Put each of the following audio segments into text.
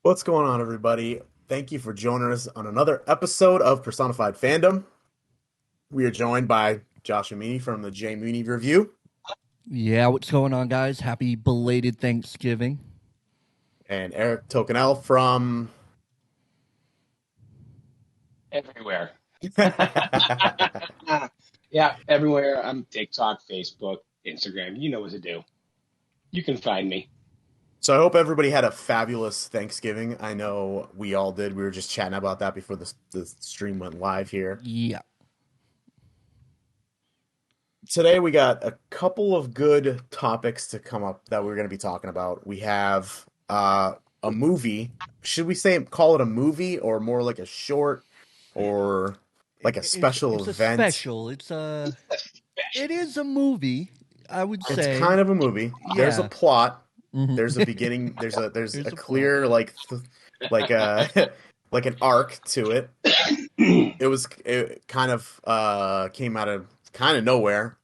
What's going on, everybody? Thank you for joining us on another episode of Personified Fandom. We are joined by Josh Amini from the J Mooney Review Yeah, what's going on, guys? Happy belated Thanksgiving. and Eric Tokenel from. Everywhere. Yeah, everywhere. I'm TikTok, Facebook, Instagram. You know what to do. You can find me. So I hope everybody had a fabulous Thanksgiving. I know we all did. We were just chatting about that before the stream went live here. Yeah. Today we got a couple of good topics to come up that we're going to be talking about. We have a movie. Should we call it a movie or more like a short or like a special It's a event? special. It is a movie, I would It's say. kind of a movie. There's a Yeah. plot. Mhm. There's a beginning. There's There's a a plot. clear like like an arc to it. It kind of came out of kind of nowhere.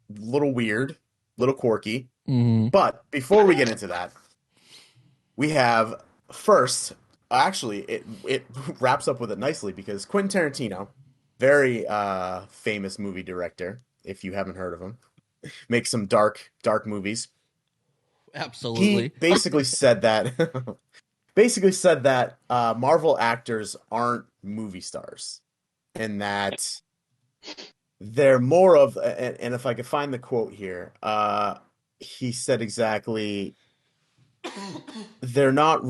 Little weird, little quirky. Hmm. But before we get into that, we have first actually it wraps up with it nicely because Quentin Tarantino, very famous movie director, if you haven't heard of him, makes some dark movies. He Absolutely. basically said that Marvel actors aren't movie stars and that they're more of and if I could find the quote here, he said exactly they're not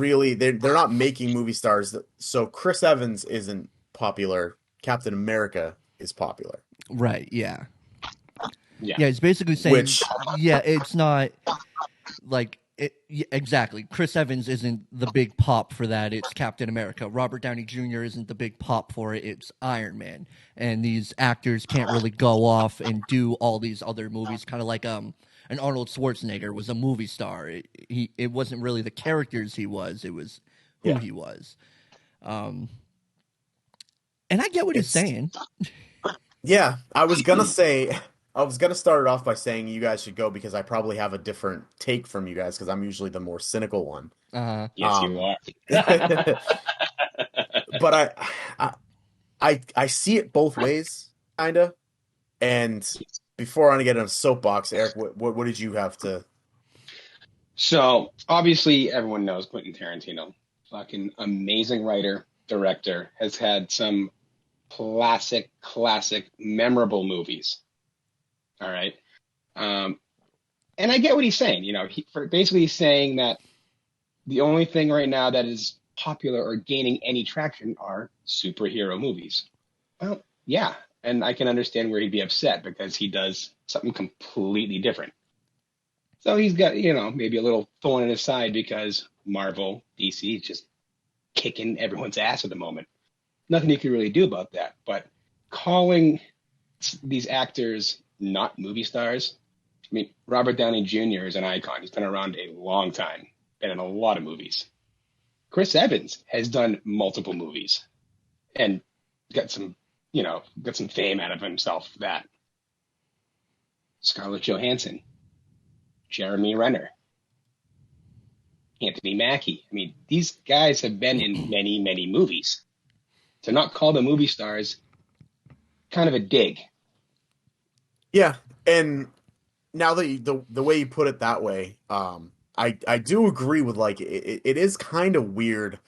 making movie stars. So Chris Evans isn't popular. Captain America is popular. Right, yeah. Yeah. Yeah, it's basically saying, Which yeah, it's not like it, yeah, exactly. Chris Evans isn't the big pop for that. It's Captain America. Robert Downey Jr. isn't the big pop for it. It's Iron Man. And these actors can't really go off and do all these other movies. Kind of like an Arnold Schwarzenegger was a movie star. It wasn't really the characters he was. It was who yeah, he was. Um, and I get what he's it's saying. yeah. I was gonna start it off by saying you guys should go because I probably have a different take from you guys because I'm usually the more cynical one. Yes, you Um, are. but I I see it both ways, kinda. And before I get on a soapbox, Eric, what did you have to? So, obviously, everyone knows Quentin Tarantino. Fucking amazing writer, director, has had some classic, memorable movies. All right. Um, and I get what he's saying. Basically he's saying that the only thing right now that is popular or gaining any traction are superhero movies. Well, yeah, and I can understand where he'd be upset because he does something completely different. So he's got, maybe a little thorn in his side because Marvel, DC is just kicking everyone's ass at the moment. Nothing you can really do about that. But calling these actors not movie stars, I mean, Robert Downey Jr. is an icon. He's been around a long time, been in a lot of movies. Chris Evans has done multiple movies and got some, got some fame out of himself for that. Scarlett Johansson, Jeremy Renner, Anthony Mackie. I mean, these guys have been in many movies. To not call them movie stars, kind of a dig. Yeah, and now that the way you put it that way, I do agree with like it is kind of weird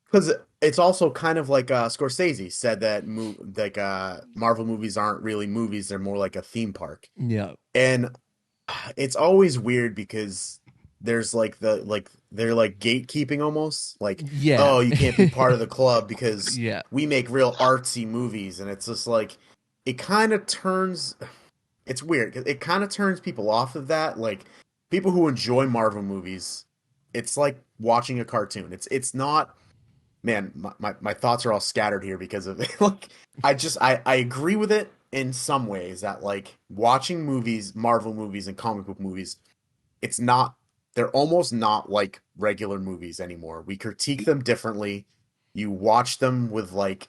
because it's also kind of like Scorsese said that Marvel movies aren't really movies; they're more like a theme park, Yeah. and it's always weird because there's they're like gatekeeping almost like, Yeah. oh, you can't be part of the club because Yeah. we make real artsy movies, and it's just like it kind of turns it's weird 'cause it kind of turns people off of that. Like people who enjoy Marvel movies, it's like watching a cartoon. It's not, man, my thoughts are all scattered here because of it. Like I agree with it in some ways that like watching movies, Marvel movies and comic book movies, it's not they're almost not like regular movies anymore. We critique them differently. You watch them with like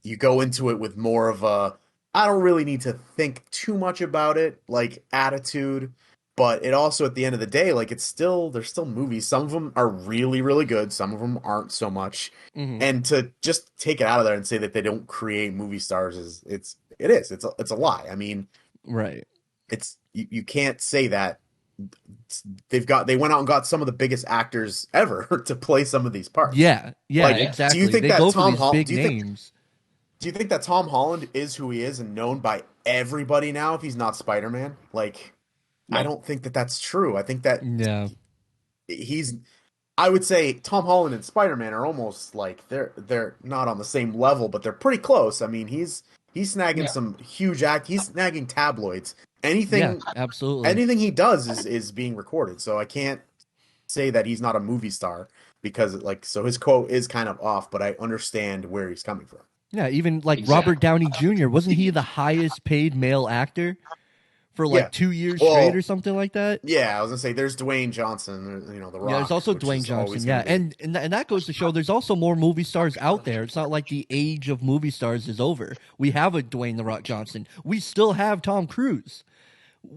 you go into it with more of a I don't really need to think too much about it, like attitude, but it also at the end of the day, like it's still they're still movies. Some of them are really, really good, some of them aren't so much. Hmm. And to just take it out of there and say that they don't create movie stars it's a lie. I mean, Right. you can't say that. They went out and got some of the biggest actors ever to play some of these parts. Yeah, yeah, Like, Yeah. do you exactly. think They that go for Tom these Hall big do you think names. do you think that Tom Holland is who he is and known by everybody now if he's not Spider-Man? Like, I No. don't think that that's true. I think that Yeah. he's I would say Tom Holland and Spider-Man are almost like they're not on the same level, but they're pretty close. I mean, he's snagging Yeah. some huge he's snagging tabloids. Yeah, Anything absolutely. anything he does is being recorded. So I can't say that he's not a movie star because like so his quote is kind of off, but I understand where he's coming from. Yeah, even like Robert Exactly. Downey Jr., wasn't he the highest paid male actor for Yeah. like 2 years straight or Well, something like that? yeah, I was gonna say there's Dwayne Johnson, The Yeah, there's Rock, also which Dwayne is Johnson. always gonna Yeah, be. and that goes to show there's also more movie stars out there. It's not like the age of movie stars is over. We have a Dwayne the Rock Johnson. We still have Tom Cruise.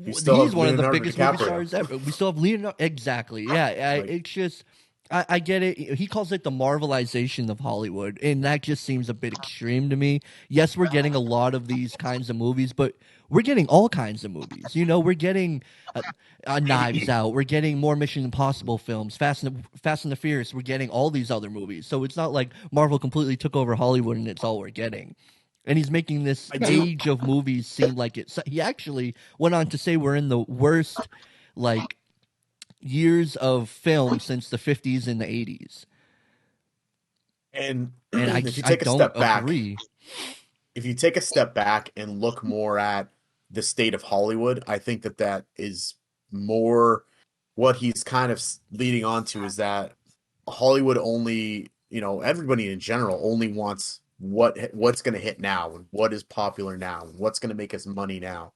You still He's have one of the Leonardo biggest movie DiCaprio. stars ever. We still have Leonardo. Exactly. Yeah, Like, it's just. I get it. He calls it the marvelization of Hollywood, and that just seems a bit extreme to me. Yes, we're getting a lot of these kinds of movies, but we're getting all kinds of movies. We're getting Knives Out. We're getting more Mission Impossible films, Fast and the Furious. We're getting all these other movies. So it's not like Marvel completely took over Hollywood and it's all we're getting. And he's making this I do. age of movies seem like it. He actually went on to say we're in the worst, like, years of film since the 50s and the 80s. And And if you I take a don't step back, agree. if you take a step back and look more at the state of Hollywood, I think that that is more what he's kind of leading on to is that Hollywood only, everybody in general only wants what's going to hit now and what is popular now and what's going to make us money now.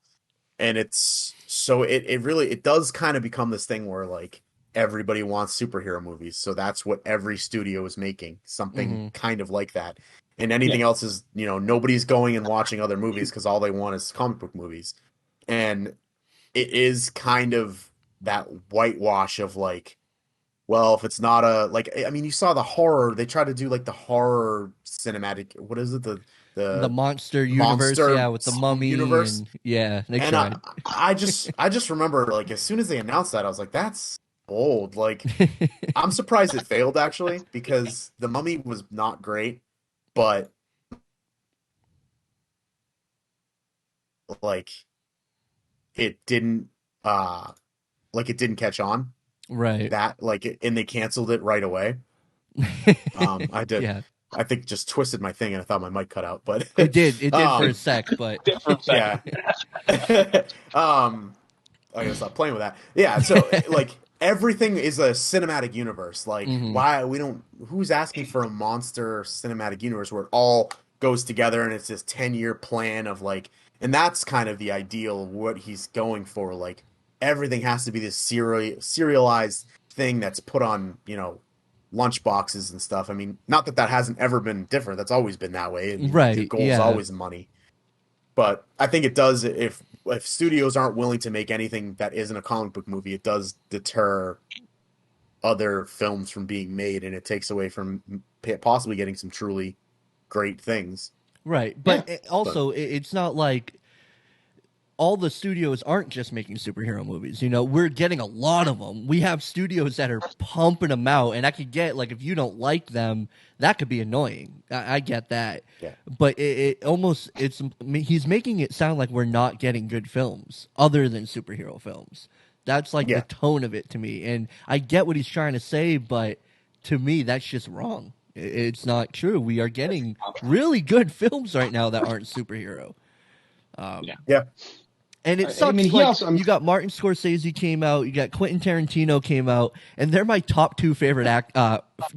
And it's so it really it does kind of become this thing where like everybody wants superhero movies, so that's what every studio is making, something Hmm. kind of like that. And Yeah. anything else is, nobody's going and watching other movies because all they want is comic book movies. And it is kind of that whitewash of like, well, if it's not a like, I mean, you saw the horror. They try to do like the horror cinematic. What is it? The The monster universe, monster yeah, with the mummy, universe. and yeah, they And tried. I just remember like as soon as they announced that, I was like, that's bold. Like I'm surprised it failed actually because the Mummy was not great, but like it didn't it didn't catch on Right. that and they canceled it right away. I did Yeah, I think just twisted my thing and I thought my mic cut out, but it did. It did for a um sec, but Did for a second. yeah. I gotta stop playing with that. Yeah, so like everything is a cinematic universe. Like, hmm why we don't? Who's asking for a monster cinematic universe where it all goes together and it's this 10-year plan of like, and that's kind of the ideal of what he's going for. Like, everything has to be this serialized thing that's put on, lunch boxes and stuff. I mean, not that that hasn't ever been different. That's always been that way. I mean, the right, goal is yeah, always money. But I think it does if studios aren't willing to make anything that isn't a comic book movie, it does deter other films from being made, and it takes away from possibly getting some truly great things. right. Yeah. But But also, it's not like all the studios aren't just making superhero movies. We're getting a lot of them. We have studios that are pumping them out, and I could get like if you don't like them, that could be annoying. I get that, yeah, but it almost he's making it sound like we're not getting good films other than superhero films. That's like the yeah, tone of it to me, and I get what he's trying to say, but to me, that's just wrong. It's not true. We are getting really good films right now that aren't superhero. Yeah. yeah. And it I mean, sucks. he Like also. you got Martin Scorsese came out, you got Quentin Tarantino came out, and they're my top two favorite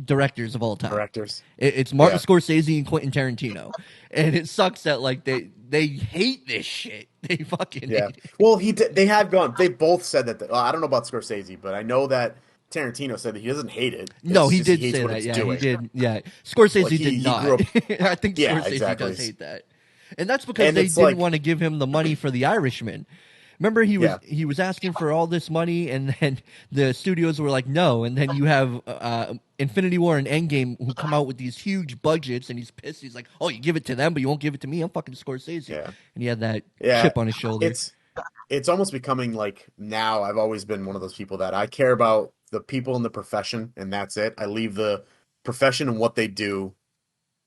directors of all time. Directors. It's Martin Yeah, Scorsese and Quentin Tarantino, and it sucks that like they hate this shit. They fucking yeah. hate it. Well, they have gone. They both said that. I don't know about Scorsese, but I know that Tarantino said that he doesn't hate it. No, It's he just he did hates say what that. it's Yeah, he doing. did. Yeah, Like Scorsese did he grew not. up. I think Yeah, Scorsese exactly. does hate that. And that's because And they it's didn't like, want to give him the money for The Irishman. Remember, yeah, he was asking for all this money, and then the studios were like, no. And then you have Infinity War and Endgame who come out with these huge budgets, and he's pissed. He's like, oh, you give it to them, but you won't give it to me. I'm fucking Scorsese, yeah, and he had that yeah. chip on his shoulder. It's it's almost becoming like now I've always been one of those people that I care about the people in the profession and that's it. I leave the profession and what they do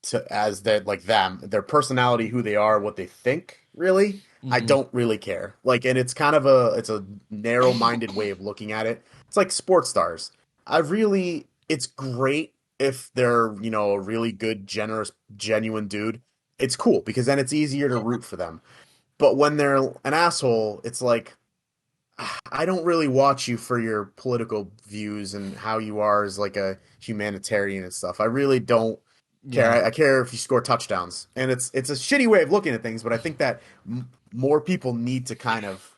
to as that like them, their personality, who they are, what they think, really. I Hmm. don't really care. Like and it's a narrow-minded way of looking at it. It's like sports stars. I really it's great if they're, a really good, generous, genuine dude. It's cool because then it's easier to root for them. But when they're an asshole, it's like I don't really watch you for your political views and how you are as like a humanitarian and stuff. I really don't care. Yeah, I care if you score touchdowns, and it's a shitty way of looking at things. But I think that more people need to kind of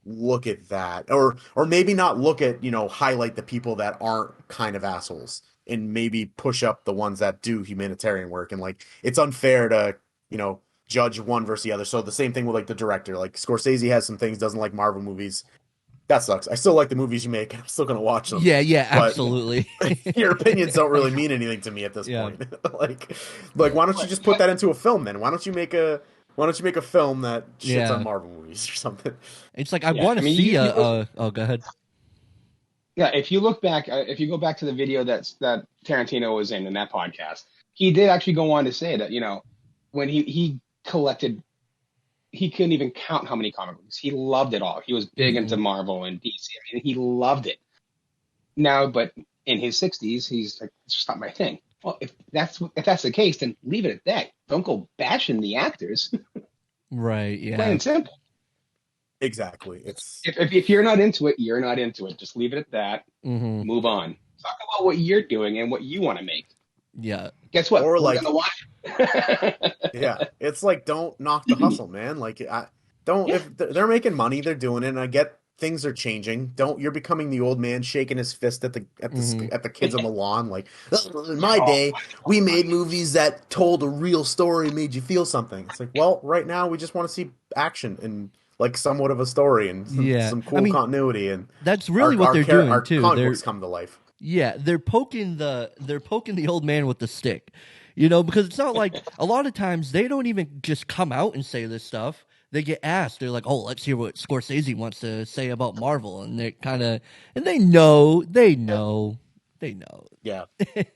look at that, or maybe not look at highlight the people that aren't kind of assholes, and maybe push up the ones that do humanitarian work. And like it's unfair to you know judge one versus the other. So the same thing with like the director. Like Scorsese has some things doesn't like Marvel movies. That sucks. I still like the movies you make. I'm still gonna watch them, yeah, yeah, but absolutely. your opinions don't really mean anything to me at this Yeah, point. like, like why don't you just put that into a film then? Why don't you make a film that shits on yeah. Marvel movies or something? It's like I Yeah, want I to mean, see you look, oh, go ahead. yeah. If you look back, if you go back to the video that Tarantino was in that podcast, he did actually go on to say that when he collected, he couldn't even count how many comic books. He loved it all. He was big into Hmm. Marvel and DC. I mean, he loved it. Now, but in his 60s, he's like, it's just not my thing. Well, if that's the case, then leave it at that. Don't go bashing the actors. Right, Plain yeah. and simple. Exactly. It's If you're not into it, you're not into it. Just leave it at that. Hmm. Move on. Talk about what you're doing and what you want to make. Yeah. Guess what? or We're like gonna watch it. yeah, it's like don't knock the hustle, man. Like I don't Yeah. if they're making money, they're doing it. And I get things are changing. Don't you're becoming the old man shaking his fist at Hmm. the kids on the lawn. Like "Ugh, in Yeah. my Oh, day, we made movies that told a real story, made you feel something. It's like well, right now we just want to see action and like somewhat of a story and Yeah. some I cool mean, continuity and that's really what they're doing our too. comic books come to life. Yeah, they're poking the old man with the stick. Because it's not like a lot of times they don't even just come out and say this stuff. They get asked. They're like, "Oh, let's hear what Scorsese wants to say about Marvel." And they kind of and they know. Yeah.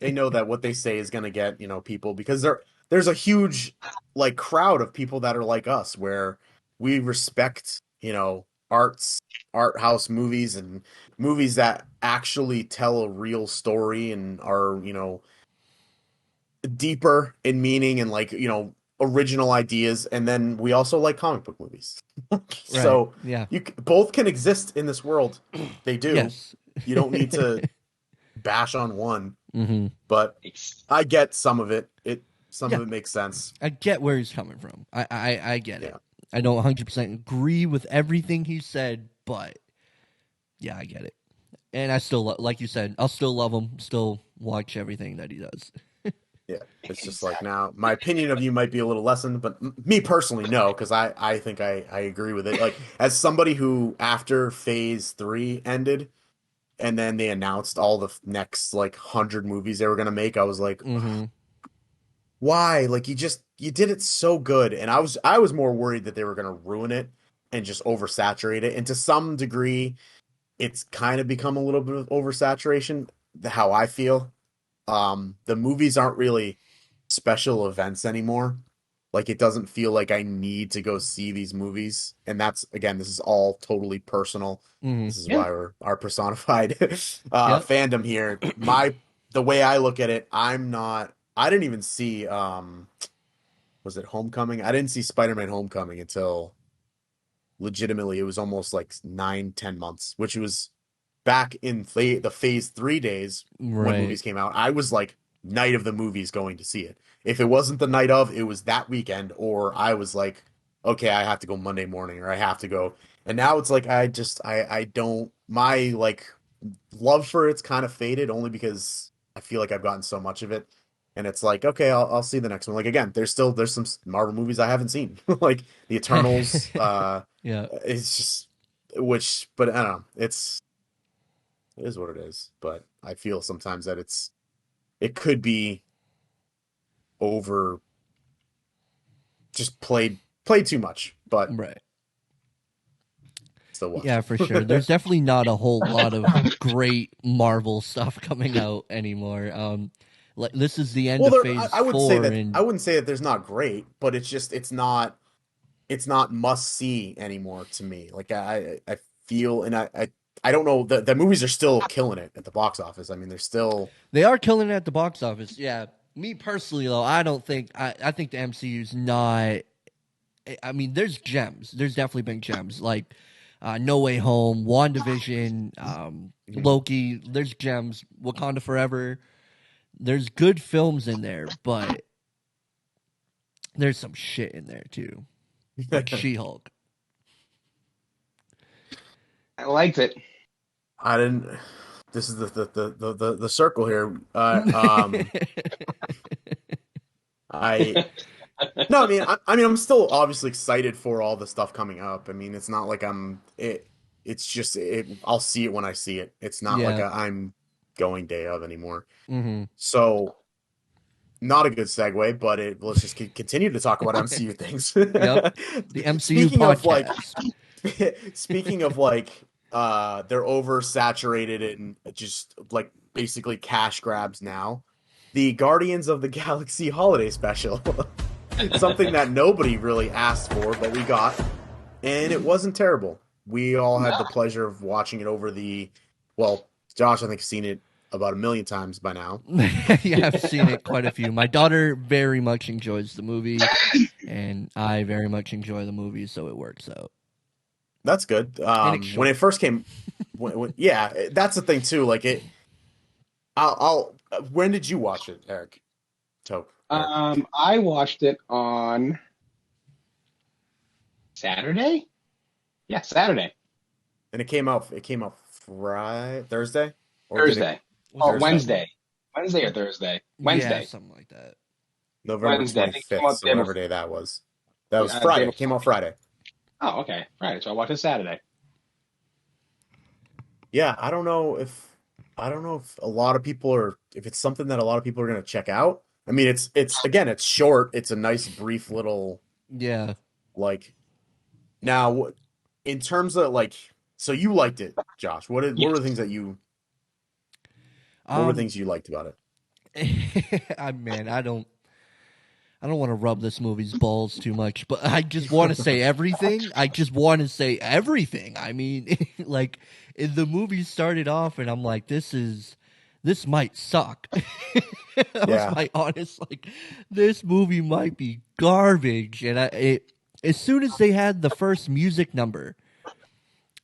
They know that what they say is going to get, people because there's a huge like crowd of people that are like us where we respect, art house movies and movies that actually tell a real story and are, deeper in meaning and like, original ideas and then we also like comic book movies. Right. So Yeah. both can exist in this world. They do. Yes. You don't need to bash on one. Hmm. But I get some of it. Some Yeah. of it makes sense. I get where he's coming from. I get it. Yeah. I don't 100% agree with everything he said, but yeah, I get it. And I still, like you said, I'll still love him, still watch everything that he does. Yeah. It's just like exactly. now my opinion of you might be a little lessened, but me personally, no, because I think I agree with it. Like as somebody who after phase 3 ended and then they announced all the next like 100 movies they were gonna make, I was like, Hmm. why? Like you did it so good. And I was more worried that they were gonna ruin it and just oversaturate it. And to some degree, it's kind of become a little bit of oversaturation, how I feel. The movies aren't really special events anymore. Like it doesn't feel like I need to go see these movies. And that's again, this is all totally personal. Hmm. This is Yeah. why we're our personified Yep. fandom here. The way I look at it, I didn't even see was it Homecoming? I didn't see Spider-Man Homecoming until legitimately it was almost like 9, 10 months, which was back in the phase 3 days when Right. movies came out. I was like night of the movies going to see it. If it wasn't the night of, it was that weekend, or I was like, okay, I have to go Monday morning, or I have to go. And now it's like I don't my like love for it's kind of faded only because I feel like I've gotten so much of it. and it's like, okay, I'll see the next one. Like again, there's some Marvel movies I haven't seen, like the Eternals. Yeah. It's just but I don't know. It is what it is. But I feel sometimes that it could be over, just played too much, but Right. still watch Yeah, for sure. it. There's definitely not a whole lot of great Marvel stuff coming out anymore. Like this is the end Well, of Phase I would say 4, that I and wouldn't say that there's not great, but it's not must see anymore to me. Like I feel, and I don't know, the movies are still killing it at the box office. I mean, they're still. they are killing it at the box office. Yeah, me personally though, I don't think I think the MCU's not. I mean, there's gems. There's definitely been gems like No Way Home, WandaVision, Mhm. Loki. There's gems. Wakanda Forever. There's good films in there, but there's some shit in there too, like She-Hulk. I liked it. I didn't. This is the circle here. I No, I mean, I'm still obviously excited for all the stuff coming up. I mean, it's not like It's just I'll see it when I see it. It's not like Yeah. I'm going day of anymore. Hmm. So, not a good segue, but let's just continue to talk about MCU things. Yep. The MCU Speaking of like, podcast. speaking of like, they're oversaturated and just like basically cash grabs now. The Guardians of the Galaxy holiday special. Something that nobody really asked for, but we got, and it wasn't terrible. We all had the No. pleasure of watching it over well, Josh, I think, has seen it about a million times by now. Yeah, I've seen it quite a few. My daughter very much enjoys the movie, and I very much enjoy the movie, so it works out. That's good. And it's When it short. first came, yeah, that's the thing too. Like when did you watch it, Eric? Eric. I watched it on Saturday. Yeah, Saturday, And it came out Friday, Thursday, or did it Thursday, Was it or Thursday? Wednesday, Wednesday or Thursday, Yeah, Wednesday, something like that. November Wednesday. I think it came 25th, out so the day whatever before. day that was. That was Day Friday. It came before. out Friday. Oh, okay, right. So I watched it Saturday. Yeah, I don't know if a lot of people are if it's something that a lot of people are going to check out. I mean, it's again, it's short. It's a nice brief little Yeah. like now in terms of like so you liked it, Josh. What were the Yes. things what were the Um, things you liked about it? man, I don't want to rub this movie's balls too much, but I just want to say everything. I just want to say everything. I mean, like the movie started off, and I'm like, this might suck. That was Yeah. my honest like, this movie might be garbage. And as soon as they had the first music number,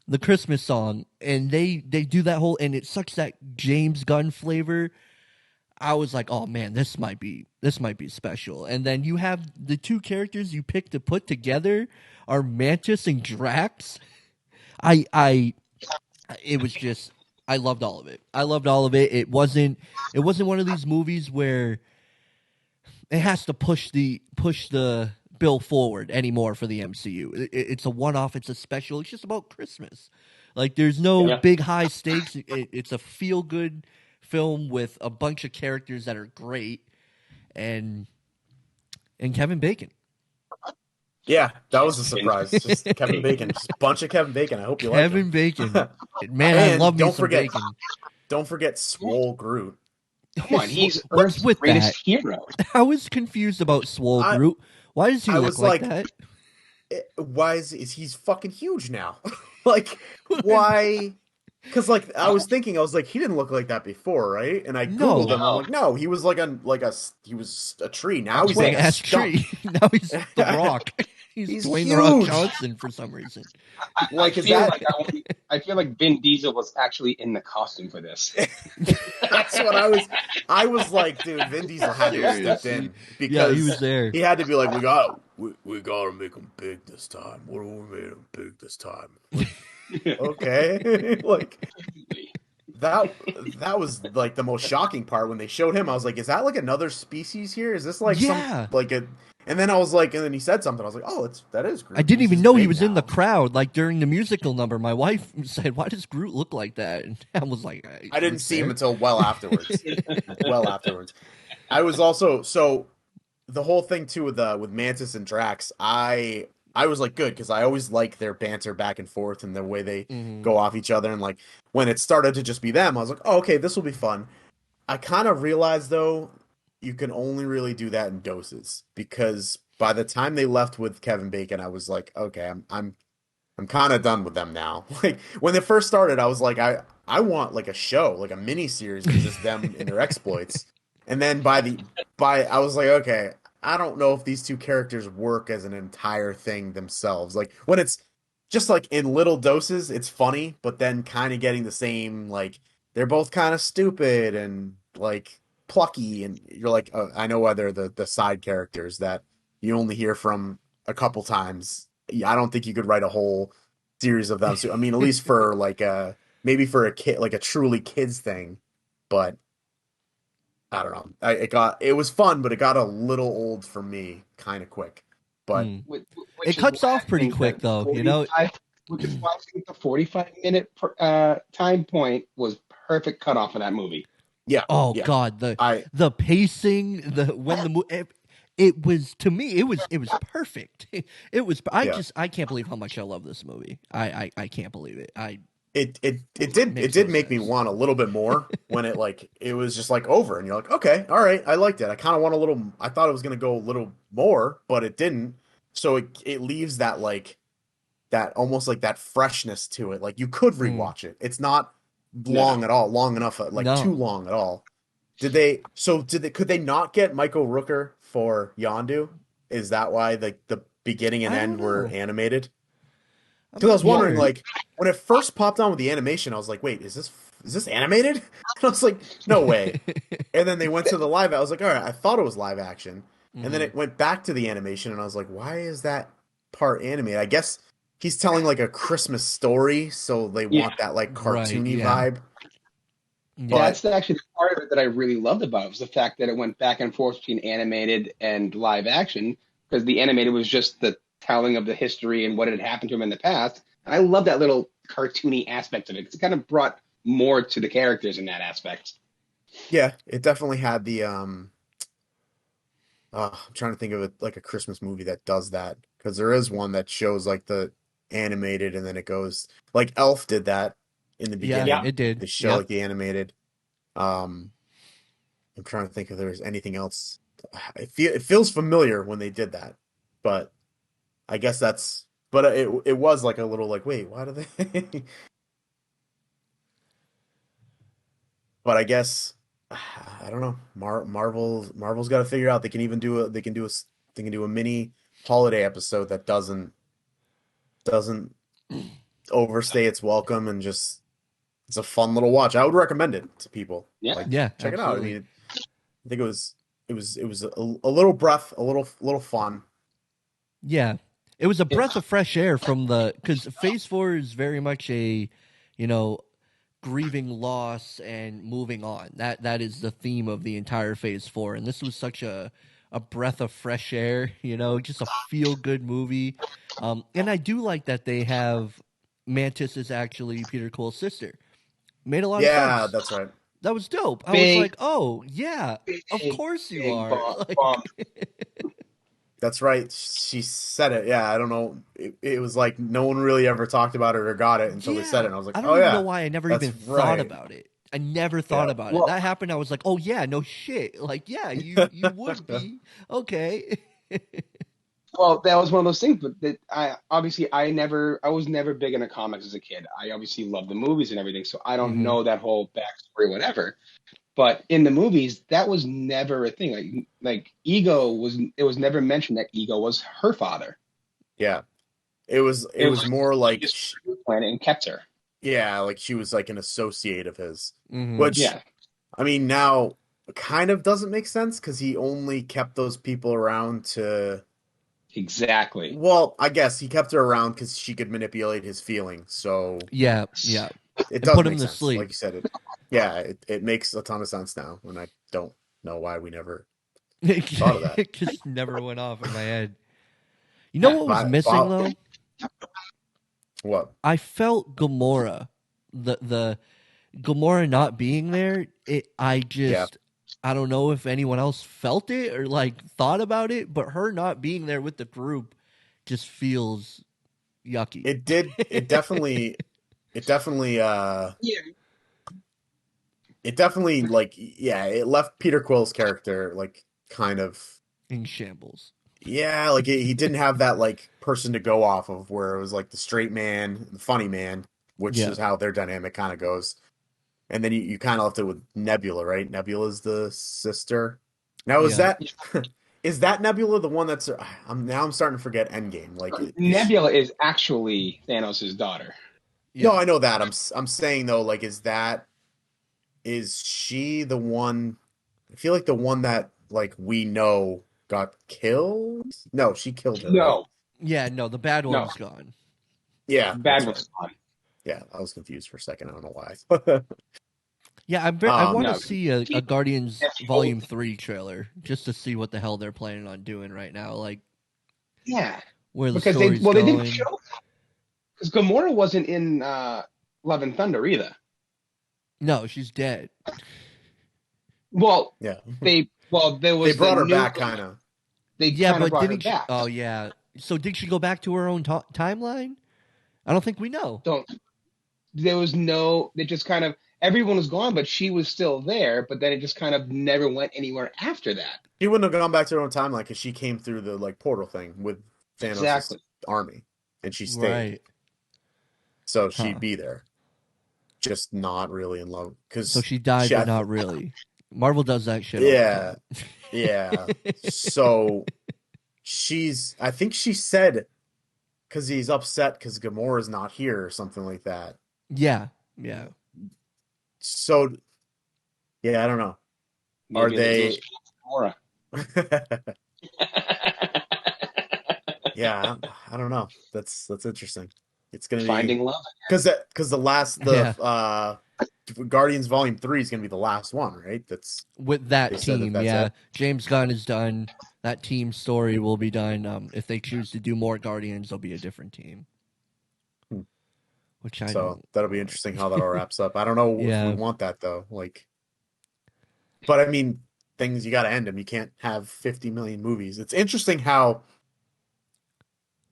the Christmas song, and they do that whole, and it sucks that James Gunn flavor. I was like, oh man, this might be special. And then you have the two characters you pick to put together are Mantis and Drax. I it was just I loved all of it. I loved all of it. It wasn't one of these movies where it has to push the bill forward anymore for the MCU. It's a one off. It's a special. It's just about Christmas. Like there's no Yeah. big high stakes. It's a feel good film with a bunch of characters that are great and Kevin Bacon. Yeah, that was a Kevin. surprise. Just Kevin Bacon, just a bunch of Kevin Bacon. I hope you like him. Kevin Bacon. Man, I love And me some bacon. don't forget Swole Groot. Come on, he's What's Earth's with that? greatest hero. I was confused about Swole I Groot. Why does he I look was like like, that? why is he's fucking huge now? Like, why? Because like I was thinking, I was like, he didn't look like that before, right? And I googled No. him. I'm No, like, no, he was he was a tree. Now that's he's Big like right. a ass stump. tree. Now he's the Rock. He's He's Dwayne the Rock huge. Johnson for some reason. I Like, is feel that? like I feel like Vin Diesel was actually in the costume for this. That's what I was. I was like, dude, Vin Diesel had to have stepped Seriously. in Yeah, he because was there. he had to be like, we gotta make him big this time. What do we made him big this time? Like, okay, like that that was like the most shocking part when they showed him. I was like, is that like another species here? Is this like some Yeah. like a? And then I was like, and then he said something. I was like, oh, that is I Groot. didn't He's even just know he big was in the now. crowd, like during the musical number. My wife said, "Why does Groot look like that?" And I was like, I didn't "Groot's see him there." until well afterwards. Well afterwards. I was also so the whole thing too with Mantis and Drax. I was like good because I always like their banter back and forth and the way they Hmm. go off each other. And like when it started to just be them, I was like, oh, okay, this will be fun. I kind of realized though, you can only really do that in doses because by the time they left with Kevin Bacon, I was like, okay, I'm kind of done with them now. Like when they first started, I was like, I want like a show, like a mini series of just them and their exploits. And then by I was like, okay, I don't know if these two characters work as an entire thing themselves. Like when it's just like in little doses, it's funny, but then kind of getting the same like they're both kind of stupid and like plucky, and you're like, I know why they're the side characters that you only hear from a couple times. I don't think you could write a whole series of them. So I mean, at least for like a maybe for a kid, like a truly kids thing. But I don't know. It was fun, but it got a little old for me, kind of quick. But Mm. Which It is cuts why I off pretty think that quick, though. 45, which is why I think the 45-minute time point was perfect cutoff for that movie. Oh, yeah, God, I the pacing, the when the it was, to me, it was perfect. It was. yeah. I can't believe how much I love this movie. I can't believe it. It Makes did no make me sense. want a little bit more when it like it was just like over and you're like, okay, all right, I liked it. I kind of want a little. I thought it was gonna go a little more, but it didn't. So it leaves that like that almost like that freshness to it. Like you could Mm, rewatch it. It's not No. long at all, long enough, like too no, long at all. Did they? So did they? Could they not get Michael Rooker for Yondu? Is that why the beginning and I don't end were know. animated? I'm Because I not was wondering, sure. Well, like, when it first popped on with the animation, I was like, wait, is this animated? And I was like, no way. And then they went to the live. I was like, all right, I thought it was live action, and then Hmm. it went back to the animation, and I was like, why is that part animated? I guess he's telling like a Christmas story, so they yeah, want that like Right. cartoony Yeah. vibe. Yeah. But actually the part of it that I really loved about it was the fact that it went back and forth between animated and live action because the animated was just the telling of the history and what had happened to him in the past. And I love that little cartoony aspect of it because it kind of brought more to the characters in that aspect. yeah, it definitely had the I'm trying to think of it like a Christmas movie that does that because there is one that shows like the animated and then it goes like Elf did that in the Yeah. Yeah. beginning. It did. They show Yep. like the animated. Um, I'm trying to think if there's anything else. It feels familiar when they did that, but I guess that's. But it was like a little like wait, why do they? But I guess I don't know. Marvel's got to figure out they can even do a they can do a mini holiday episode that doesn't overstay its welcome and just it's a fun little watch. I would recommend it to people. Yeah. Like Yeah. check it out. I Absolutely. mean, I think it was a little breath, little fun. Yeah. It was a It, breath of fresh air from the, because Phase 4 is very much a, you know, grieving loss and moving on. That is the theme of the entire Phase 4, and this was such a breath of fresh air. Just a feel good movie. And I do like that they have Mantis is actually Peter Cole's sister. Made a lot of Yeah, sense. that's right. That was dope. I was big, like, oh yeah, of big, course you big are. bomb. That's right. She said it. Yeah, I don't know. It was like no one really ever talked about it or got it until they said it. Yeah, And I was like, I oh don't even know yeah, why I never that's even thought right. about it. I never thought Yeah. about it. Well, That happened. I was like, oh yeah, no shit. Like, yeah, you would be okay. Well, that was one of those things, but that I was never big into comics as a kid. I obviously loved the movies and everything, so I don't Hmm. know that whole backstory, whatever. But in the movies, that was never a thing. Like Ego was, it was never mentioned that Ego was her father. Yeah. It It was was just more he like just put her on the planet and kept her. yeah, like she was like an associate of his, Hmm. which Yeah, I mean now kind of doesn't make sense because he only kept those people around to exactly. well, I guess he kept her around because she could manipulate his feelings. So Yeah, yeah. it and does put him make to sense. Like sleep. you said, it makes a ton of sense now, and I don't know why we never thought of that. It just never went off in my head. You know Yeah. what was My, missing Bob, though? what? I felt Gamora. The Gamora not being there, Yeah, I don't know if anyone else felt it or like thought about it, but her not being there with the group just feels yucky. it did. It definitely, Yeah. it definitely like, yeah, it left Peter Quill's character like kind of, In shambles. yeah, like he didn't have that like person to go off of where it was like the straight man, the funny man, which Yeah. is how their dynamic kind of goes. And then you kind of left it with Nebula, right? Nebula's the sister. Now is Yeah. that is that Nebula the one that's I'm starting to forget Endgame. Like Nebula is actually Thanos' daughter. no, Yeah. I know that. I'm saying though, like is she the one? I feel like the one that like we know got killed. No, she killed her, right? No, Yeah, no, the bad no, one's gone. Yeah, bad that's right. was gone. Yeah, I was confused for a second. I don't know why. Yeah, I want to No, see a Guardians Volume 3 trailer just to see what the hell they're planning on doing right now, like yeah, where the because they story's they didn't going. show because Gamora wasn't in Love and Thunder either. No, she's dead. Well, Yeah, there they was the brought her new. back, kind of. They Yeah, kind of but brought her didn't she? back. Oh, yeah. So did she go back to her own timeline? I don't think we know. Don't. There was no. They just kind of everyone was gone, but she was still there. But then it just kind of never went anywhere after that. She wouldn't have gone back to her own timeline because she came through the like portal thing with Thanos' Exactly. army, and she stayed, Right. so she'd Huh. be there, just not really in love. So Because she died, she, but not really. Marvel does that shit all the yeah, time. yeah. So I think she said because he's upset because Gamora's not here or something like that. Yeah. Yeah. So yeah, I don't know. Are Maybe there's no they? space for Gamora. Yeah, I don't know. That's interesting. It's gonna be Finding love. because Yeah. Guardians Volume 3 is gonna be the last one, right? With They that said that team, that's yeah. it. James Gunn is done. That team story will be done. If they choose to do more Guardians, there'll be a different team. Hmm. Which I So don't that'll be want. interesting how that all wraps up. I don't know if we Yeah. want that though. Like, but I mean, things you got to end them. You can't have 50 million movies. It's interesting how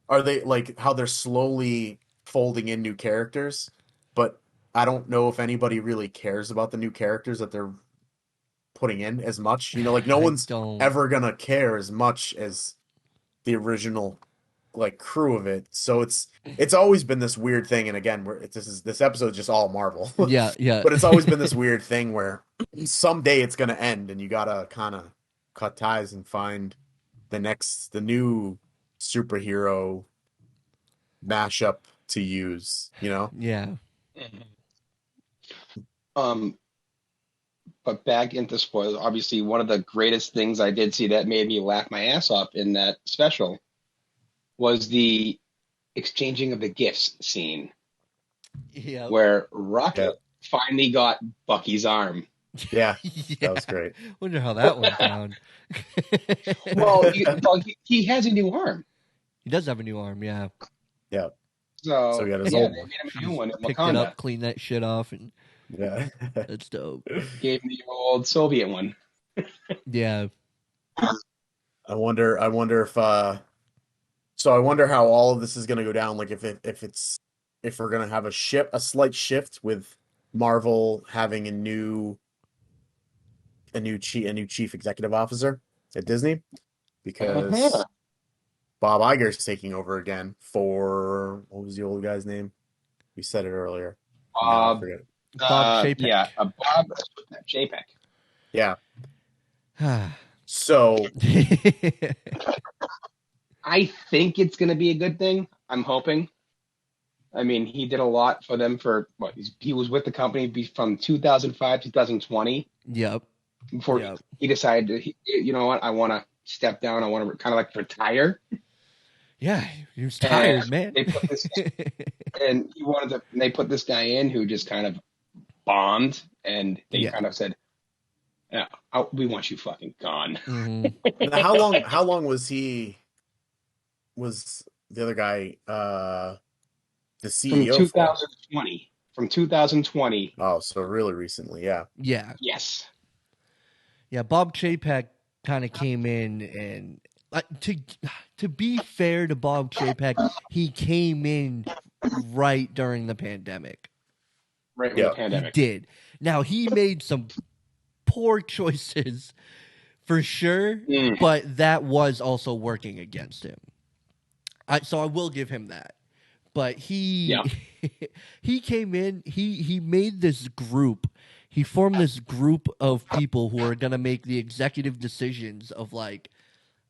are they like how they're slowly folding in new characters, but I don't know if anybody really cares about the new characters that they're putting in as much. You know, like no I one's don't. ever gonna care as much as the original like crew of it. So it's always been this weird thing. And again, this episode is just all Marvel, Yeah, yeah. but it's always been this weird thing where someday it's gonna end, and you gotta kind of cut ties and find the new superhero mashup to use. You know? Yeah. Um, but back into spoilers. Obviously, one of the greatest things I did see that made me laugh my ass off in that special was the exchanging of the gifts scene Yeah. where Yeah, Rocket finally got Bucky's arm. yeah, that Yeah. was great. Wonder how that went down. He has a new arm, He does have a new arm, yeah. Yeah, so so he got his yeah, old they one. made him a new He's one in picked it Wakanda. up, cleaned that shit off, and Yeah. that's dope. Gave him the old Soviet one. Yeah. I wonder if so I wonder how all of this is going to go down, like if we're going to have a slight shift with Marvel having a new chief executive officer at Disney Uh-huh. because Bob Iger's taking over again for what was the old guy's name? We said it earlier. Now I Bob, forget it. Bob Chapek. yeah, Bob JPEG. Yeah. So I think it's going to be a good thing. I'm hoping. I mean, he did a lot for them for what he was with the company from 2005 2020 Yep. before Yep. he decided you know what, I want to step down. I want to kind of like retire. Yeah, he was and tired, man. they put this and he wanted to. And they put this guy in who just kind of bombed, and they Yeah. kind of said, "Yeah, we want you fucking gone." Hmm. Now, how long was the other guy the From CEO for? 2020. From 2020. Oh, so really recently, yeah. Yeah. Yes. Yeah, Bob Chapek kind of came in and to be fair to Bob Chapek, he came in right during the pandemic. Right when the Yeah. He pandemic. did. Now he made some poor choices for sure, Mm. but that was also working against him. So I will give him that. But he Yeah. he came in, he made this group. He formed this group of people who are going to make the executive decisions of like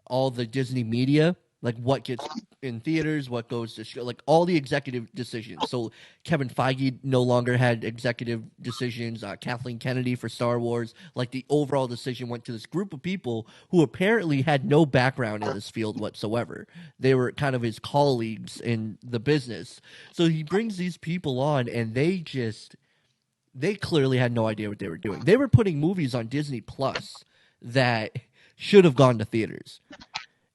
all the Disney media, like what gets in theaters, what goes to show, like all the executive decisions. So Kevin Feige no longer had executive decisions. Kathleen Kennedy for Star Wars, like the overall decision went to this group of people who apparently had no background in this field whatsoever. They were kind of his colleagues in the business. So he brings these people on, and they clearly had no idea what they were doing. They were putting movies on Disney Plus that should have gone to theaters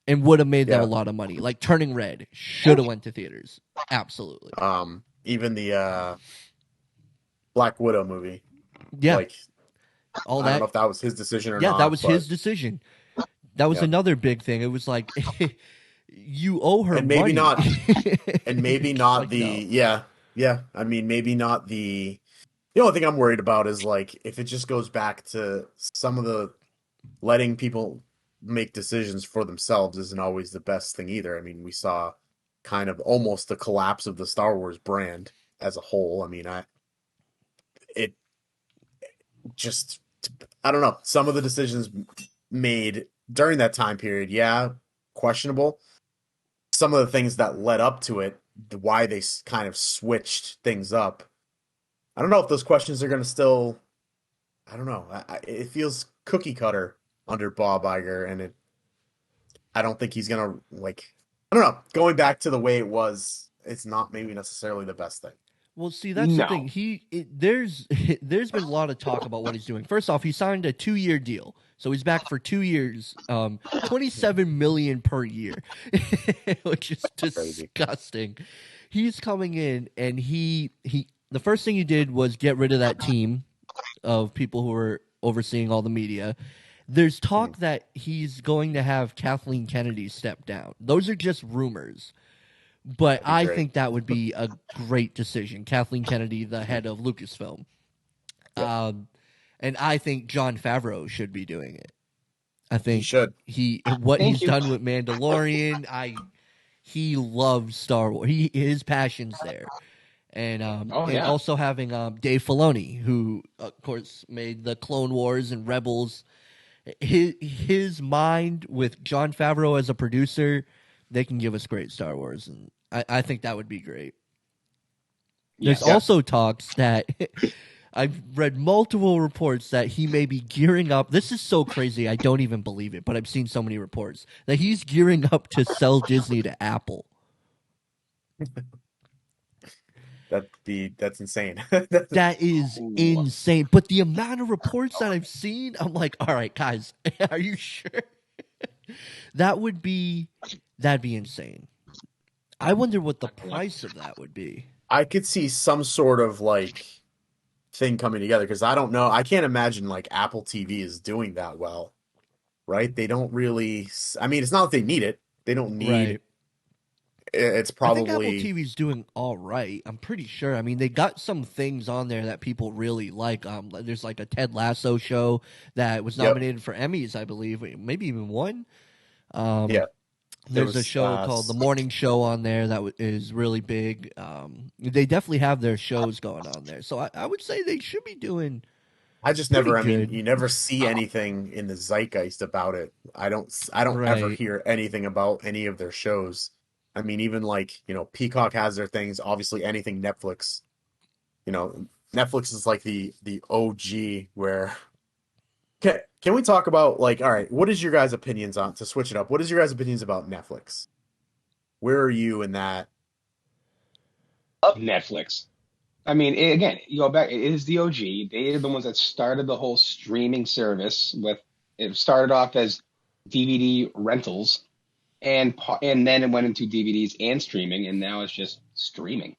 and would have made them a Yeah. lot of money. Like Turning Red should have went to theaters. Absolutely. Even the Black Widow movie. Yeah. Like, All I don't know that. if that was his decision or Yeah, that not, was his but decision. That was yeah. another big thing. It was like you owe her And maybe money. not and maybe Just not like no. the yeah. Yeah. I mean, maybe not the only thing I'm worried about is like if it just goes back to some of the letting people make decisions for themselves isn't always the best thing either. I mean, we saw kind of almost the collapse of the Star Wars brand as a whole. I mean, it just I don't know. Some of the decisions made during that time period, yeah, questionable. Some of the things that led up to it, why they kind of switched things up. I don't know if those questions are going to still. I don't know. It feels cookie cutter under Bob Iger, and I don't think he's going to like. I don't know. Going back to the way it was, it's not maybe necessarily the best thing. Well, see, that's the No. thing. There's been a lot of talk about what he's doing. First off, he signed a 2-year deal, so he's back for 2 years. Yeah, 27 million per year, which is crazy. disgusting. He's coming in, and he the first thing he did was get rid of that team of people who were overseeing all the media. There's Hmm, talk that he's going to have Kathleen Kennedy step down. Those are just rumors. But that'd be I great. think that would be a great decision. Kathleen Kennedy, the head of Lucasfilm. Yep, Um, and I think John Favreau should be doing it. I he think should. what Thank he's you. done with Mandalorian, he loves Star Wars. His passion's there. Oh And yeah. also having Dave Filoni, who of course made the Clone Wars and Rebels. His mind with John Favreau as a producer, they can give us great Star Wars, and I think that would be great. There's Yes. Yeah, also talks that I've read multiple reports that he may be gearing up. This is so crazy, I don't even believe it, but I've seen so many reports that he's gearing up to sell Disney to Apple. that's insane. That is Ooh. insane. But the amount of reports that I've seen, I'm like, all right, guys, are you sure? That would be that'd be insane. I wonder what the price of that would be. I could see some sort of like thing coming together because I don't know. I can't imagine like Apple TV is doing that well, right? They don't really. I mean, it's not that they need it. They don't need. Right. It's I think Apple probably TV's doing all right. I'm pretty sure. I mean, they got some things on there that people really like. There's like a Ted Lasso show that was yep, nominated for Emmys, I believe, maybe even won. Um, yeah. There there's a was show called The Morning Show on there that is really big. They definitely have their shows going on there, so I would say they should be doing I just pretty never. I mean, good. you never see anything in the zeitgeist about it. I don't ever Right. hear anything about any of their shows. I mean, even like Peacock has their things. Obviously, anything Netflix. You know, Netflix is like the OG where can we talk about like all right, what is your guys' opinions on to switch it up? What is your guys' opinions about Netflix? Where are you in that? Love Netflix. I mean, again, you go back, it is the OG. They are the ones that started the whole streaming service with it started off as DVD rentals and then it went into DVDs and streaming, and now it's just streaming.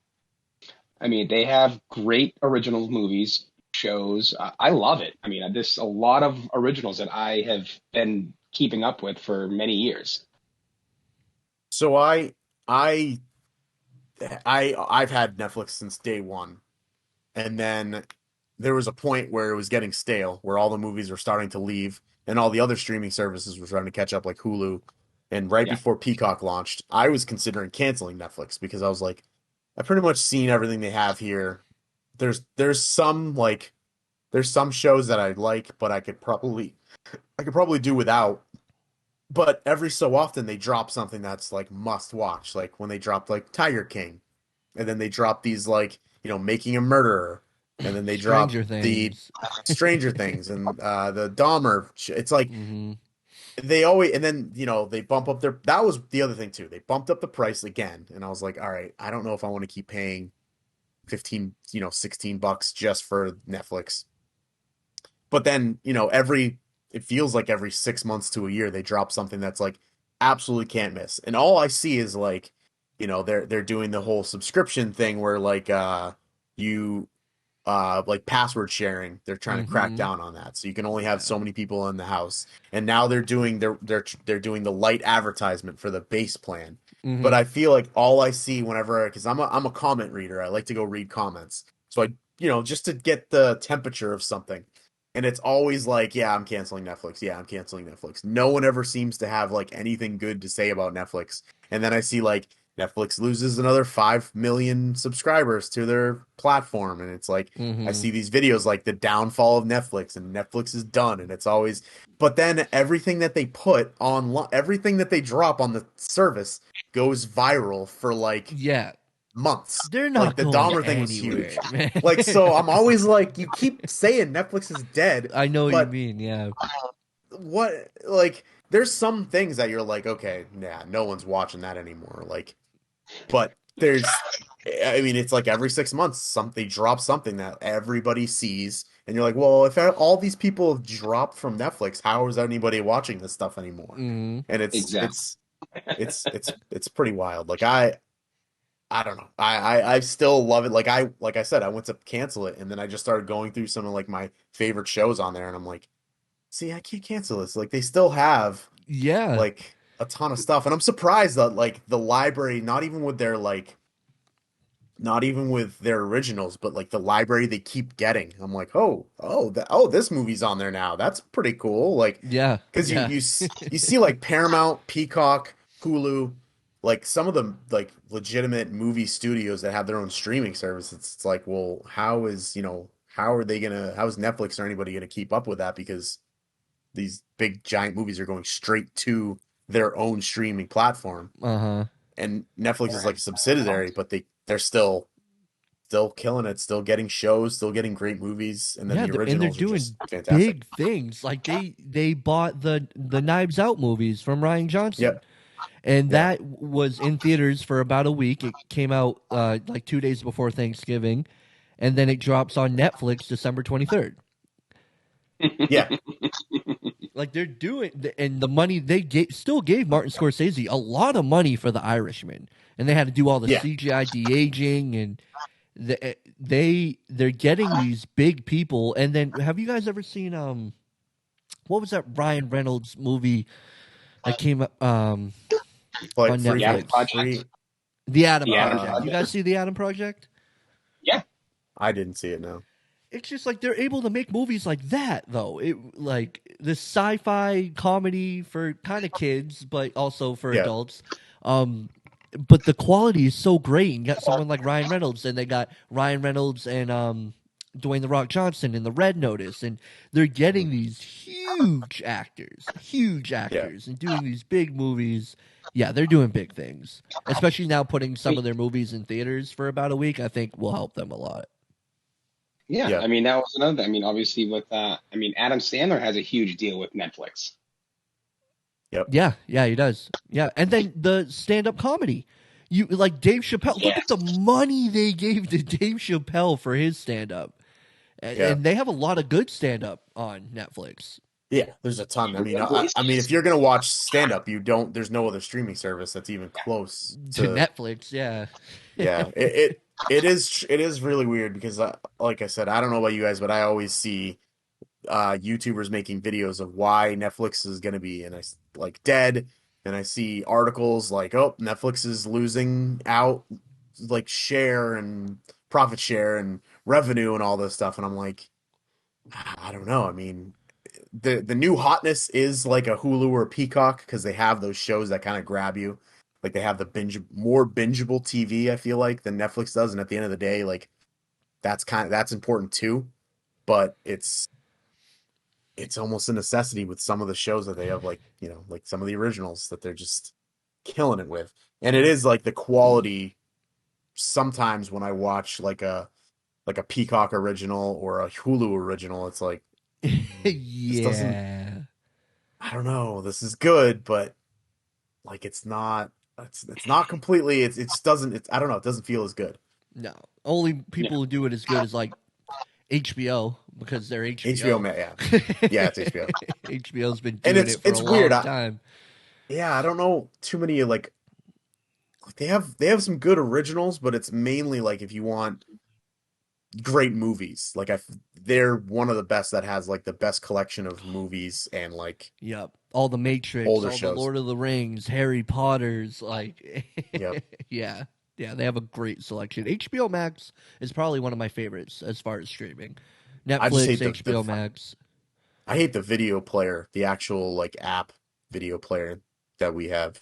I mean, they have great original movies, shows. I love it. I mean, there's a lot of originals that I have been keeping up with for many years. So I I've had Netflix since day one, and then there was a point where it was getting stale, where all the movies were starting to leave, and all the other streaming services were starting to catch up, like Hulu. And right Yeah. before Peacock launched, I was considering canceling Netflix because I was like, I've pretty much seen everything they have here. There's some like there's some shows that I like, but I could probably do without. But every so often they drop something that's like must watch, like when they dropped like Tiger King, and then they drop these like Making a Murderer, and then they drop Stranger the Things. Stranger Things and the Dahmer. It's like Hmm. they always, and then they bump up their. That was the other thing too. They bumped up the price again, and I was like, all right, I don't know if I want to keep paying 15, $16 just for Netflix. But then, it feels like every 6 months to a year they drop something that's like absolutely can't miss. And all I see is like, they're doing the whole subscription thing where like you like password sharing. They're trying to crack Hmm. down on that. So you can only have Yeah. so many people in the house. And now they're doing the light advertisement for the base plan. But Hmm. I feel like all I see whenever, because I'm a comment reader, I like to go read comments. So just to get the temperature of something. And it's always like, yeah, I'm canceling Netflix. Yeah, I'm canceling Netflix. No one ever seems to have like anything good to say about Netflix. And then I see like Netflix loses another 5 million subscribers to their platform. And it's like, I Hmm. see these videos like the downfall of Netflix and Netflix is done. And it's always, but then everything that they put on, everything that they drop on the service goes viral for like Yeah. months. They're Like not the going Dahmer thing was anywhere, huge. man. Like, so I'm always like, you keep saying Netflix is dead, I know what you but mean. Yeah. what, like, there's some things that you're like, okay, nah, no one's watching that anymore. Like, but I mean, it's like every 6 months, something drop something that everybody sees, and you're like, well, if all these people have dropped from Netflix, how is anybody watching this stuff anymore? Hmm. And it's Exactly. it's it's pretty wild. Like I don't know. I still love it. Like I said, I went to cancel it, and then I just started going through some of like my favorite shows on there, and I'm like, see, I can't cancel this. Like they still have Yeah. like a ton of stuff, and I'm surprised that like the library, not even with their originals, but like the library they keep getting. I'm like, this movie's on there now. That's pretty cool. Like, Yeah. because Yeah. you see like Paramount, Peacock, Hulu, like some of the like legitimate movie studios that have their own streaming service. It's like, well, how is Netflix or anybody gonna keep up with that? Because these big giant movies are going straight to their own streaming platform, Uh-huh. and Netflix is Right. like a subsidiary, but they're still killing it, still getting shows, still getting great movies, and then Yeah, the they're originals are just doing fantastic. big things. Like they bought the Knives Out movies from Ryan Johnson. Yep. And Yeah. that was in theaters for about a week. It came out like 2 days before Thanksgiving, and then it drops on Netflix December 23rd. Yeah. Like they're doing, and the money still gave Martin Scorsese a lot of money for The Irishman, and they had to do all the Yeah. CGI de aging, and they're getting these big people. And then, have you guys ever seen what was that Ryan Reynolds movie that came Like on The Adam Netflix? Project. The Adam The Adam Project. You uh Project. guys see the Adam Project? Yeah. I didn't see it, no. It's just like they're able to make movies like that, though. It like this sci-fi comedy for kind of kids, but also for Yeah. adults. Um, but the quality is so great. And you got someone like Ryan Reynolds, and they got Ryan Reynolds and Dwayne the Rock Johnson in the Red Notice, and they're getting these huge Yeah. actors, and doing these big movies. Yeah, they're doing big things. Especially now, putting some of their movies in theaters for about a week, I think will help them a lot. Yeah, Yeah. I mean that was another. I mean, obviously with I mean Adam Sandler has a huge deal with Netflix. Yep. Yeah, yeah, he does. Yeah, and then the stand-up comedy. You like Dave Chappelle. Look Yes. at the money they gave to Dave Chappelle for his stand-up, Yeah. and they have a lot of good stand-up on Netflix. Yeah, there's a ton. I mean, if you're gonna watch stand up, you don't. There's no other streaming service that's even close To to. Netflix, yeah. Yeah, it is really weird because, like I said, I don't know about you guys, but I always see YouTubers making videos of why Netflix is gonna be, and like dead, and I see articles like, oh, Netflix is losing out, like share and profit share and revenue and all this stuff, and I'm like, I don't know. I mean, the new hotness is like a Hulu or a Peacock because they have those shows that kind of grab you. Like they have the more bingeable TV, I feel like, than Netflix does. And at the end of the day, like that's important too. But it's almost a necessity with some of the shows that they have, like, like some of the originals that they're just killing it with. And it is like the quality sometimes when I watch like a Peacock original or a Hulu original, it's like, this doesn't, Yeah. I don't know, this is good, but like it's not completely, it just doesn't, I don't know, it doesn't feel as good. No. Only Yeah. people who do it as good as like HBO because they're HBO, HBO. yeah. Yeah, it's HBO. HBO's been And doing it's it for a it's weird. long time. Yeah, I don't know too many like they have some good originals, but it's mainly like if you want great movies. Like they're one of the best that has like the best collection of movies and like Yep. All the Matrix, older all the shows. Lord of the Rings, Harry Potters, like Yep. yeah. Yeah, they have a great selection. HBO Max is probably one of my favorites as far as streaming. I just Netflix, hate HBO Max. I hate the video player, the actual like app video player that we have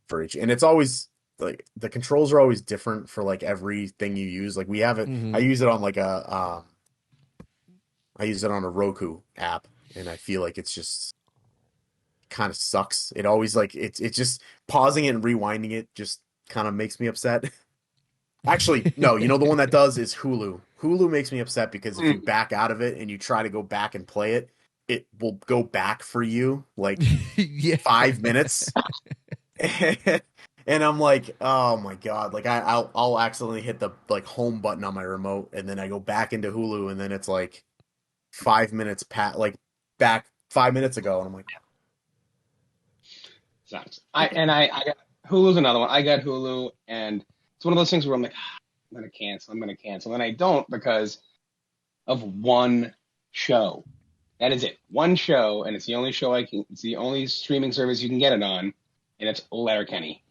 for each. And it's always like the controls are always different for like everything you use. Like we have it, I Hmm. use it on like I use it on a Roku app, and I feel like it's just kind of sucks. It always like it's just pausing it and rewinding it just kind of makes me upset. Actually, no, the one that does is Hulu. Hulu makes me upset because if you Mm. back out of it and you try to go back and play it, it will go back for you like Yeah. 5 minutes. And I'm like, oh my God. Like I'll accidentally hit the like home button on my remote, and then I go back into Hulu, and then it's like 5 minutes like back 5 minutes ago, and I'm like, Sucks. okay. I got Hulu's another one. I got Hulu, and it's one of those things where I'm like, I'm gonna cancel. I'm gonna cancel, and I don't because of one show. That is it. One show, and it's the only show I can. It's the only streaming service you can get it on, and it's Letterkenny.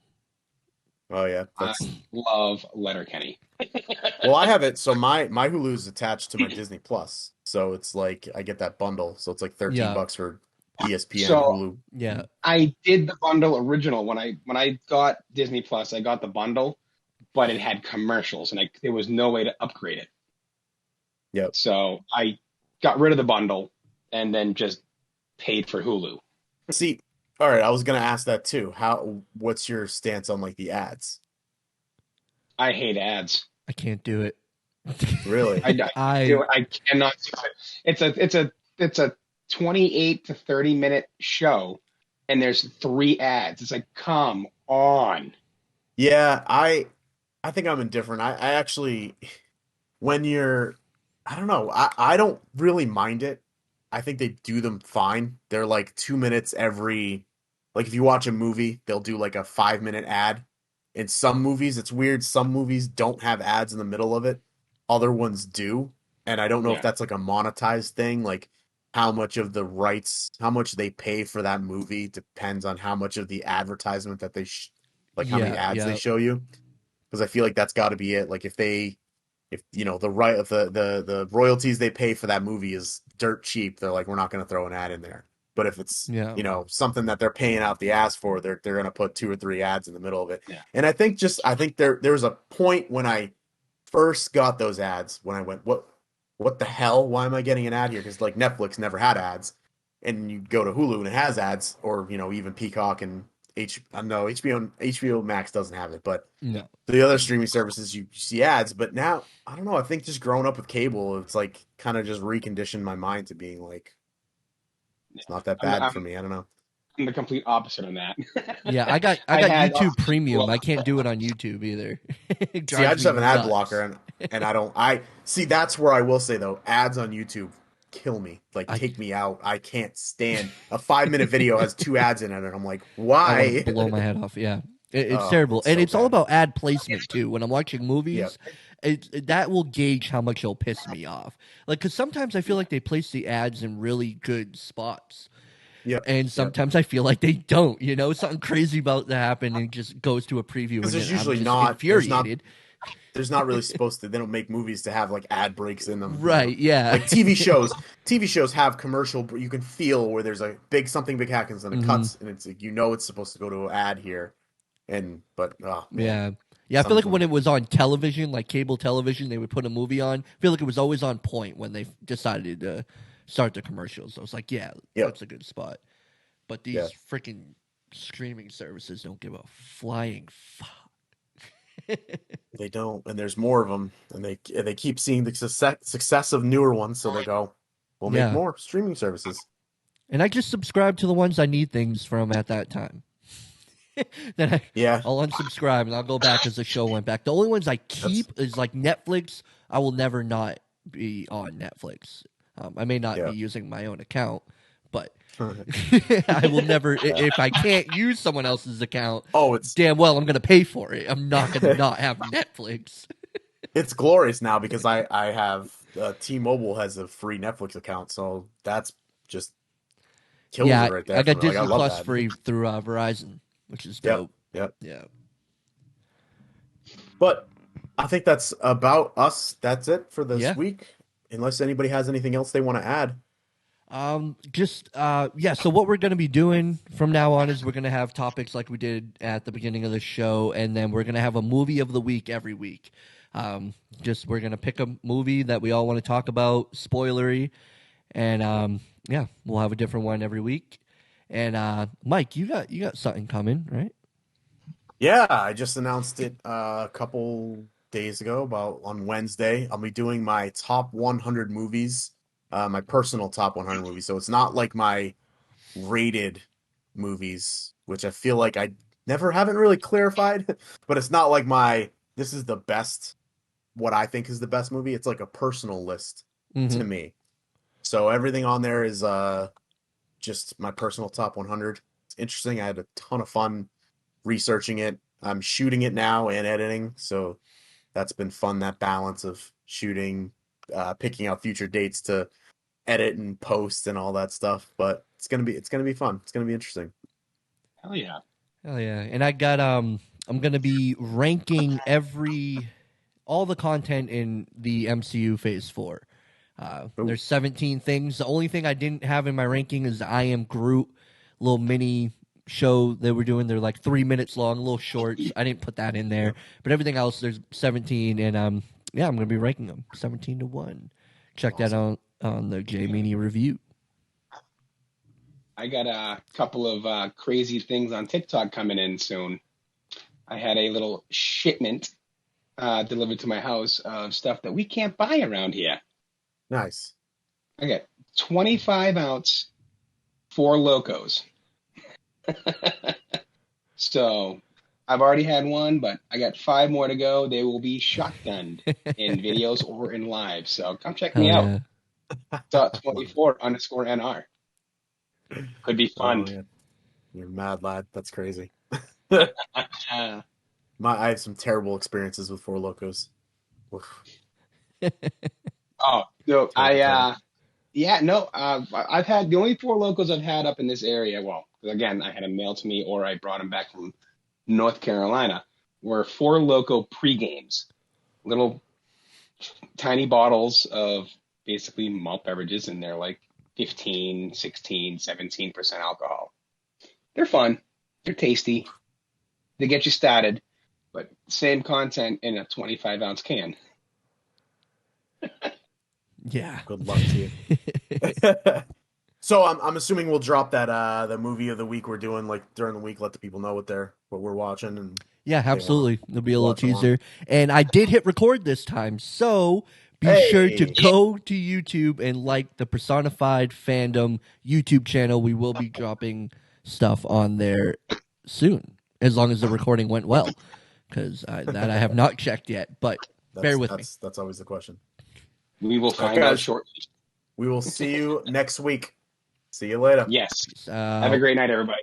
Oh yeah, I that's love Letterkenny. well, I have it. So my Hulu is attached to my Disney Plus, so it's like I get that bundle. So it's like 13 Yeah. bucks for ESPN, So Hulu. Yeah. I did the bundle original when I got Disney Plus. I got the bundle, but it had commercials, and there was no way to upgrade it. Yep. So I got rid of the bundle and then just paid for Hulu. See, all right, I was gonna ask that too. What's your stance on like the ads? I hate ads. I can't do it. Really? I I I cannot do it. It's a 28 to 30 minute show, and there's three ads. It's like, come on. Yeah, I think I'm indifferent. I actually when you're I don't know. I don't really mind it. I think they do them fine. They're like 2 minutes every, like if you watch a movie, they'll do like a 5 minute ad. In some movies, it's weird. Some movies don't have ads in the middle of it. Other ones do. And I don't know if Yeah, that's like a monetized thing. Like how much of the rights, how much they pay for that movie depends on how much of the advertisement that like how many yeah, ads they yeah. show you. Because I feel like that's got to be it. Like if the right the royalties they pay for that movie is dirt cheap, they're like, we're not going to throw an ad in there. But if it's Yeah. something that they're paying out the ass for, they're going to put two or three ads in the middle of it. yeah, And I think there was a point when I first got those ads when I went, what the hell, why am I getting an ad here? Because like Netflix never had ads, and you go to Hulu and it has ads, or even Peacock and no, HBO Max doesn't have it, but No. the other streaming services you see ads. But now I don't know, I think just growing up with cable, it's like kind of just reconditioned my mind to being like, yeah. it's not that I'm bad I'm for me. I don't know. I'm the complete opposite on that. Yeah, I got I had YouTube Premium. I can't do it on YouTube either. It See, I drives just me have an ad nuts. blocker, and I don't. I see. That's where I will say though, ads on YouTube kill me. Like I take me out. I can't stand a 5 minute video has two ads in it, and I'm like, I want to why? blow my head off. Yeah, it's Oh, terrible, it's and so it's all bad. about ad placement too. When I'm watching Yeah, movies, that will gauge how much it'll piss me off. Like, because sometimes I feel like they place the ads in really good spots, yep, and yep. sometimes I feel like they don't. You know, something crazy about to happen, and it just goes to a preview, Because and there's then I'm usually just not. infuriated. There's not really supposed to. They don't make movies to have like ad breaks in them. You know, Right? Yeah. like TV shows. TV shows have commercial. You can feel where there's a big something big happens and it hmm cuts, and it's like, it's supposed to go to an ad here, but oh man, Yeah. Yeah, I feel some like of when them. it was on television, like cable television, they would put a movie on. I feel like it was always on point when they decided to start the commercials. I was like, yeah, Yep. that's a good spot. But Yeah. these freaking streaming services don't give a flying fuck. They don't, and there's more of them, and they keep seeing the success of newer ones, so they go, "We'll make Yeah. more streaming services." And I just subscribe to the ones I need things from at that time. Then Yeah, I'll unsubscribe and I'll go back as the show went back. The only ones I that's keep is like Netflix. I will never not be on Netflix. I may not be yeah. using my own account, but I will never. If I can't use someone else's account, Oh, it's damn well I'm going to pay for it. I'm not going to not have Netflix. it's glorious now because I have T-Mobile has a free Netflix account, so that's just kills it Yeah, right I there for got me. Like I Disney love Plus that. free through Verizon, which is Yep, dope. yep. Yeah. But I think that's about us. That's it for this Yeah. week. Unless anybody has anything else they want to add. Yeah, so what we're going to be doing from now on is we're going to have topics like we did at the beginning of the show, and then we're going to have a movie of the week every week. Just we're going to pick a movie that we all want to talk about, spoilery, and yeah, we'll have a different one every week. And Mike, you got something coming, right? Yeah, I just announced it a couple days ago, about on Wednesday. I'll be doing my top 100 movies, my personal top 100 movies. So it's not like my rated movies, which I feel like I never haven't really clarified, but it's not like this is the best, what I think is the best movie. It's like a personal list Mm-hmm. to me. So everything on there is just my personal top 100. It's interesting. I had a ton of fun researching it. I'm shooting it now and editing, so that's been fun. That balance of shooting, picking out future dates to edit and post and all that stuff. But it's gonna be fun. It's gonna be interesting. Hell yeah. Hell yeah! And I'm gonna be ranking all the content in the MCU Phase 4. Ooh. There's 17 things. The only thing I didn't have in my ranking is the I Am Groot little mini show they were doing. They're like 3 minutes long, little shorts. I didn't put that in there, but everything else there's 17, and yeah, I'm gonna be ranking them 17-1. Check that out on the J Meanie review. I got a couple of crazy things on TikTok coming in soon. I had a little shipment delivered to my house of stuff that we can't buy around here. Nice. I got 25-ounce Four Locos. So I've already had one, but I got 5 more to go. They will be shotgunned in videos or in live. So come check Hell me out. yeah! 24_NR. Could be Oh fun. yeah, you're a mad lad. That's crazy. Uh, I have some terrible experiences with Four Locos. Oof. oh, no, Terrible. yeah, no, I've had the only Four Locos I've had up in this area. Well, again, I had them mailed to me or I brought them back from North Carolina. Were Four Loco pre-games, little tiny bottles of basically malt beverages, and they're like 15, 16, 17% alcohol. They're fun. They're tasty. They get you started, but same content in a 25-ounce can. Yeah. Good luck to you. So I'm assuming we'll drop that the movie of the week we're doing like during the week. Let the people know what we're watching and Yeah, they want absolutely. There'll be a to little watch along. teaser. And I did hit record this time, so be sure to Hey, go to YouTube and like the Personified Fandom YouTube channel. We will be dropping stuff on there soon, as long as the recording went well, because that I have not checked yet. But bear with me. That's always the question. We will All right, find out guys. shortly. We will see you next week. See you later. Yes. Peace Have a out. great night, everybody.